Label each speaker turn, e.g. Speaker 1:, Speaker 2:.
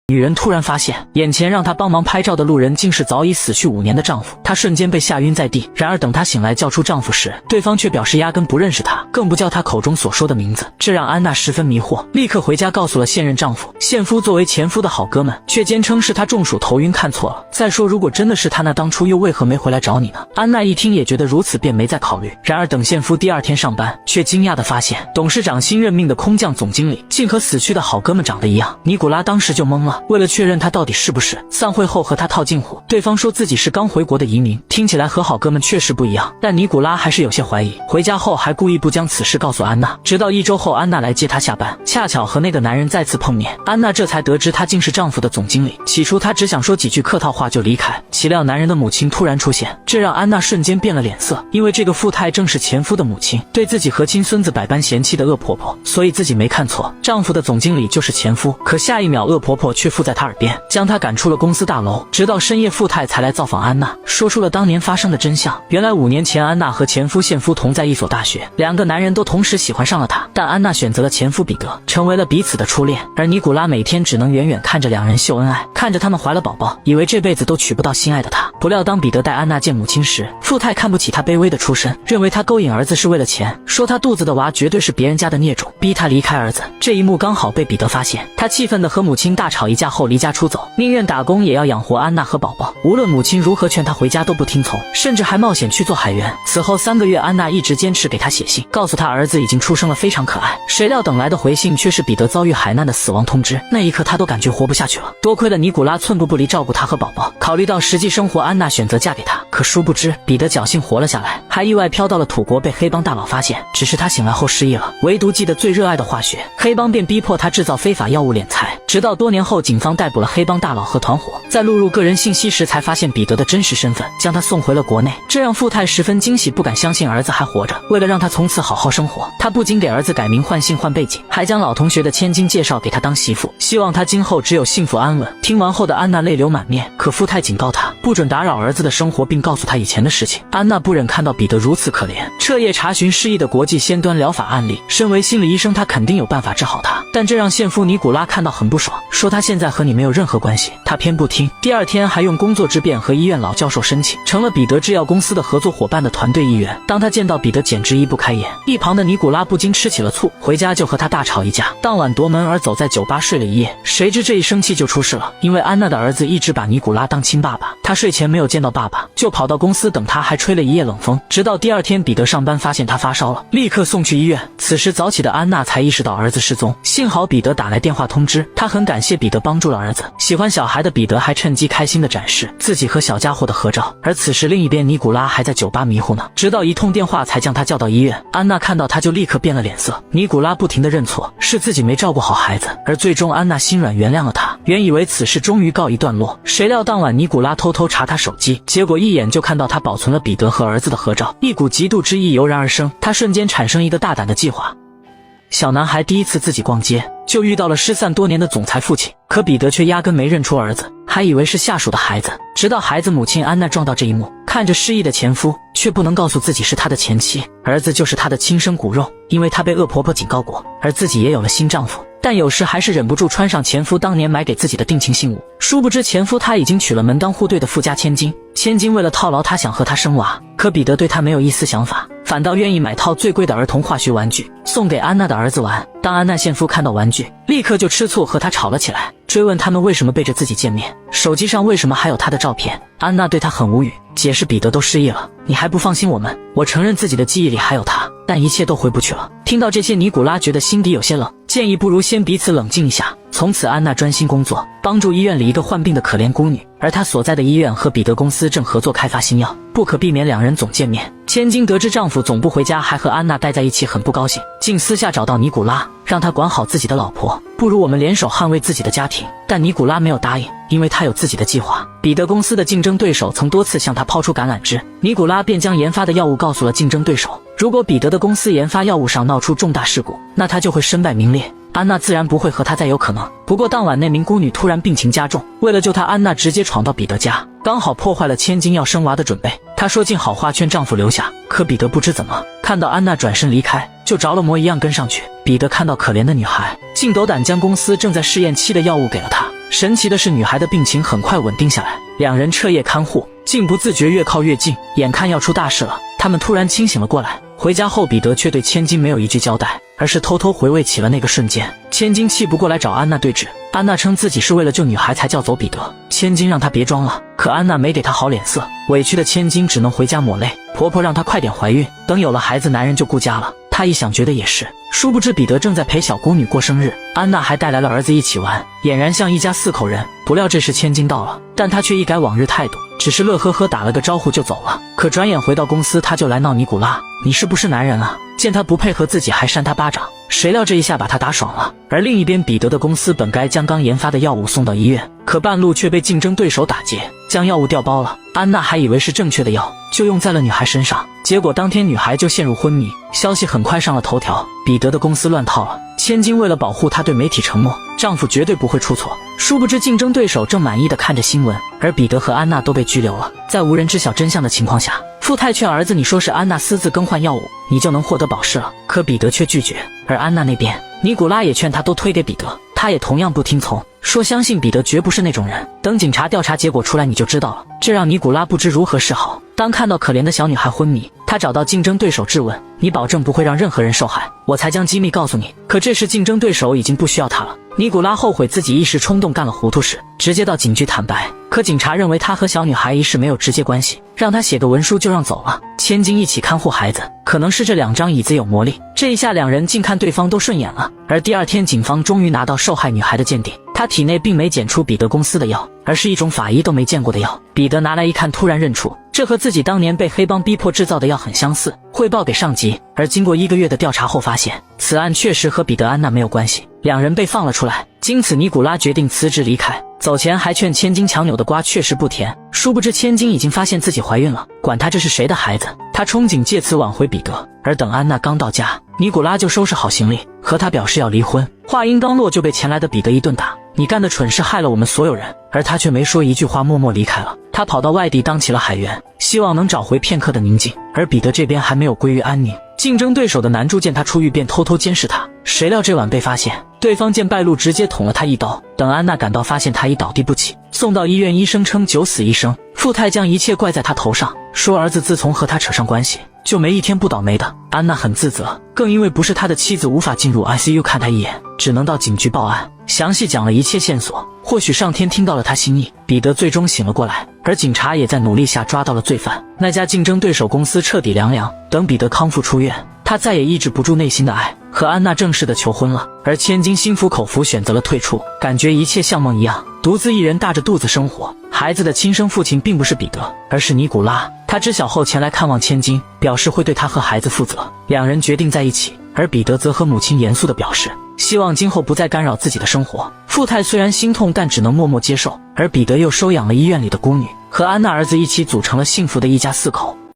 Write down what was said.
Speaker 1: 女人突然发现，眼前让她帮忙拍照的路人竟是早已死去5年的丈夫，她瞬间被吓晕在地。然而等她醒来叫出丈夫时，对方却表示压根不认识她，更不叫她口中所说的名字，这让安娜十分迷惑，立刻回家告诉了现任丈夫。现夫作为前夫的好哥们，却坚称是她中暑头晕看错了。再说如果真的是他，那当初又为何没回来找你呢？安娜一听也觉得如此，便没再考虑。然而等现夫第2天上班，却惊讶地发现董事长新任命的空降总经理竟和死去的好哥们长得一样。尼古拉当时就懵了，为了确认他到底是不是，散会后和他套近乎，对方说自己是刚回国的移民，听起来和好哥们确实不一样，但尼古拉还是有些怀疑。回家后还故意不将此事告诉安娜，直到1周后安娜来接她下班，恰巧和那个男人再次碰面，安娜这才得知他竟是丈夫的总经理。起初她只想说几句客套话就离开，岂料男人的母亲突然出现，这让安娜瞬间变了脸色，因为这个富太正是前夫的母亲，对自己和亲孙子百般嫌弃的恶婆婆，所以自己没看错，丈夫的总经理就是前夫。可下一秒恶婆婆却附在她耳边，将她赶出了公司大楼，直到深夜富太才来造访安娜，说出了当年发生的真相。原来5年前安娜和前夫现夫同在一所大学，2个男人都同时喜欢上了她，但安娜选择了前夫彼得，成为了彼此的初恋。而尼古拉每天只能远远看着2人秀恩爱，看着他们怀了宝宝，以为这辈子都娶不到心爱的他。不料当彼得带安娜见母亲时，富太看不起他卑微的出身，认为他勾引儿子是为了钱，说他肚子的娃绝对是别人家的孽种，逼他离开儿子。这一幕刚好被彼得发现，他气愤地和母亲大吵一架后离家出走，宁愿打工也要养活安娜和宝宝。无论母亲如何劝他回家都不听从，甚至还冒险去做海员。此后3个月，安娜一直坚持给他写信，告诉他儿子已经出生了，非常可爱。谁料等来的回信却是彼得遭遇海难的死亡通知，那一刻他都感觉活不下去了。多亏了尼古拉寸步不离照顾他和宝宝，考虑到实际生活，安娜选择嫁给他。可殊不知彼得侥幸活了下来，还意外飘到了土国，被黑帮大佬发现。只是他醒来后失忆了，唯独记得最热爱的化学，黑帮便逼迫他制造非法药物敛财。直到多年后，警方逮捕了黑帮大佬和团伙，在录入个人信息时才发现彼得的真实身份，将他送回了国内。这让富太十分惊喜，不敢相信儿子还活着。为了让他从此好好生活，他不仅给儿子改名换姓换背景，还将老同学的千金介绍给他当媳妇，希望他今后只有幸福安稳。听完后的安娜泪流满面，可富太警告他不准打扰儿子的生活，并告诉他以前的事情。安娜不忍看到彼得如此可怜，彻夜查询失忆的国际先端疗法案例。身为心理医生，他肯定有办法治好他，但这让现夫尼古拉看到很不爽，说他现在和你没有任何关系。他偏不听，第2天还用工作之便和医院老教授申请，成了彼得制药公司的合作伙伴的团队一员。当他见到彼得，简直移不开眼，一旁的尼古拉不禁吃起了醋，回家就和他大吵一架，当晚夺门而走，在酒吧睡了一夜。谁知这一生气就出事了，因为安娜的儿子一直把尼古拉当亲爸爸，他睡前没有见到爸爸，就跑到公司等他，还吹了一夜冷风，直到第2天彼得上班发现他发烧了，立刻送去医院。此时早起的安娜才意识到儿子失踪，幸好彼得打来电话通知，他很感谢彼得帮助了儿子。喜欢小孩的彼得还趁机开心地展示自己和小家伙的合照，而此时另一边尼古拉还在酒吧迷糊呢，直到1通电话才将他叫到医院。安娜看到他就立刻变了脸色，尼古拉不停地认错，是自己没照顾好孩子，而最终安娜心软原谅了他。原以为此事终于告一段落，谁料当晚尼古拉偷偷查他手机，结果一眼就看到他保存了彼得和儿子的合照，一股嫉妒之意油然而生，他瞬间产生一个大胆的计划。小男孩第一次自己逛街，就遇到了失散多年的总裁父亲，可彼得却压根没认出儿子，还以为是下属的孩子。直到孩子母亲安娜撞到这一幕，看着失忆的前夫，却不能告诉自己是他的前妻，儿子就是他的亲生骨肉，因为他被恶婆婆警告过，而自己也有了新丈夫。但有时还是忍不住穿上前夫当年买给自己的定情信物，殊不知前夫他已经娶了门当户对的富家千金，千金为了套牢他想和他生娃，可彼得对他没有一丝想法，反倒愿意买套最贵的儿童化学玩具送给安娜的儿子玩。当安娜现夫看到玩具，立刻就吃醋和他吵了起来，追问他们为什么背着自己见面，手机上为什么还有他的照片。安娜对他很无语，解释彼得都失忆了，你还不放心我们？我承认自己的记忆里还有他，但一切都回不去了。听到这些，尼古拉觉得心底有些冷，建议不如先彼此冷静一下。从此安娜专心工作，帮助医院里一个患病的可怜孤女，而她所在的医院和彼得公司正合作开发新药，不可避免2人总见面。千金得知丈夫总不回家，还和安娜待在一起，很不高兴，竟私下找到尼古拉，让他管好自己的老婆，不如我们联手捍卫自己的家庭。但尼古拉没有答应，因为他有自己的计划。彼得公司的竞争对手曾多次向他抛出橄榄枝，尼古拉便将研发的药物告诉了竞争对手，如果彼得的公司研发药物上闹出重大事故，那他就会身败名裂。安娜自然不会和他再有可能。不过当晚那名孤女突然病情加重，为了救她，安娜直接闯到彼得家，刚好破坏了千金要生娃的准备。她说尽好话劝丈夫留下，可彼得不知怎么看到安娜转身离开，就着了魔一样跟上去。彼得看到可怜的女孩，竟斗胆将公司正在试验期的药物给了她。神奇的是，女孩的病情很快稳定下来，两人彻夜看护，竟不自觉越靠越近，眼看要出大事了，他们突然清醒了过来。回家后，彼得却对千金没有一句交代，而是偷偷回味起了那个瞬间。千金气不过来找安娜对峙，安娜称自己是为了救女孩才叫走彼得，千金让她别装了，可安娜没给她好脸色，委屈的千金只能回家抹泪。婆婆让她快点怀孕，等有了孩子，男人就顾家了。她一想觉得也是，殊不知彼得正在陪小姑女过生日，安娜还带来了儿子一起玩，俨然像一家4口人。不料这时千金到了，但她却一改往日态度，只是乐呵呵打了个招呼就走了。可转眼回到公司，她就来闹尼古拉，你是不是男人啊？见他不配合自己还扇他巴掌，谁料这一下把他打爽了。而另一边，彼得的公司本该将刚研发的药物送到医院，可半路却被竞争对手打劫，将药物调包了。安娜还以为是正确的药，就用在了女孩身上，结果当天女孩就陷入昏迷，消息很快上了头条，彼得的公司乱套了。千金为了保护她对媒体承诺，丈夫绝对不会出错，殊不知竞争对手正满意的看着新闻，而彼得和安娜都被拘留了。在无人知晓真相的情况下，富太劝儿子，你说是安娜私自更换药物，你就能获得保释了。可彼得却拒绝，而安娜那边，尼古拉也劝他都推给彼得，他也同样不听从，说相信彼得绝不是那种人，等警察调查结果出来你就知道了。这让尼古拉不知如何是好。当看到可怜的小女孩昏迷，他找到竞争对手质问，你保证不会让任何人受害，我才将机密告诉你。可这时竞争对手已经不需要他了。尼古拉后悔自己一时冲动干了糊涂事，直接到警局坦白，可警察认为他和小女孩一事没有直接关系，让他写个文书就让走了。千金一起看护孩子，可能是这2张椅子有魔力，这一下两人竟看对方都顺眼了。而第2天，警方终于拿到受害女孩的鉴定，她体内并没检出彼得公司的药，而是一种法医都没见过的药。彼得拿来一看，突然认出这和自己当年被黑帮逼迫制造的药很相似，汇报给上级。而经过1个月的调查后发现，此案确实和彼得安娜没有关系，两人被放了出来。经此，尼古拉决定辞职离开，走前还劝千金强扭的瓜确实不甜，殊不知千金已经发现自己怀孕了，管他这是谁的孩子，他憧憬借此挽回彼得。而等安娜刚到家，尼古拉就收拾好行李，和他表示要离婚。话音刚落，就被前来的彼得一顿打，你干的蠢事害了我们所有人。而他却没说一句话，默默离开了。他跑到外地当起了海员，希望能找回片刻的宁静。而彼得这边还没有归于安宁，竞争对手的男助见他出狱，便偷偷监视他，谁料这晚被发现，对方见败露，直接捅了他一刀。等安娜赶到，发现他已倒地不起，送到医院，医生称九死一生。富太将一切怪在他头上，说儿子自从和他扯上关系，就没一天不倒霉的。安娜很自责，更因为不是他的妻子，无法进入 ICU 看他一眼，只能到警局报案，详细讲了一切线索。或许上天听到了他心意，彼得最终醒了过来，而警察也在努力下抓到了罪犯。那家竞争对手公司彻底凉凉。等彼得康复出院，他再也抑制不住内心的爱，和安娜正式的求婚了。而千金心服口服，选择了退出，感觉一切像梦一样，独自一人大着肚子生活。孩子的亲生父亲并不是彼得，而是尼古拉。他知晓后前来看望千金，表示会对他和孩子负责。两人决定在一起，而彼得则和母亲严肃地表示，希望今后不再干扰自己的生活。富太虽然心痛，但只能默默接受。而彼得又收养了医院里的孤女，和安娜儿子一起组成了幸福的一家4口。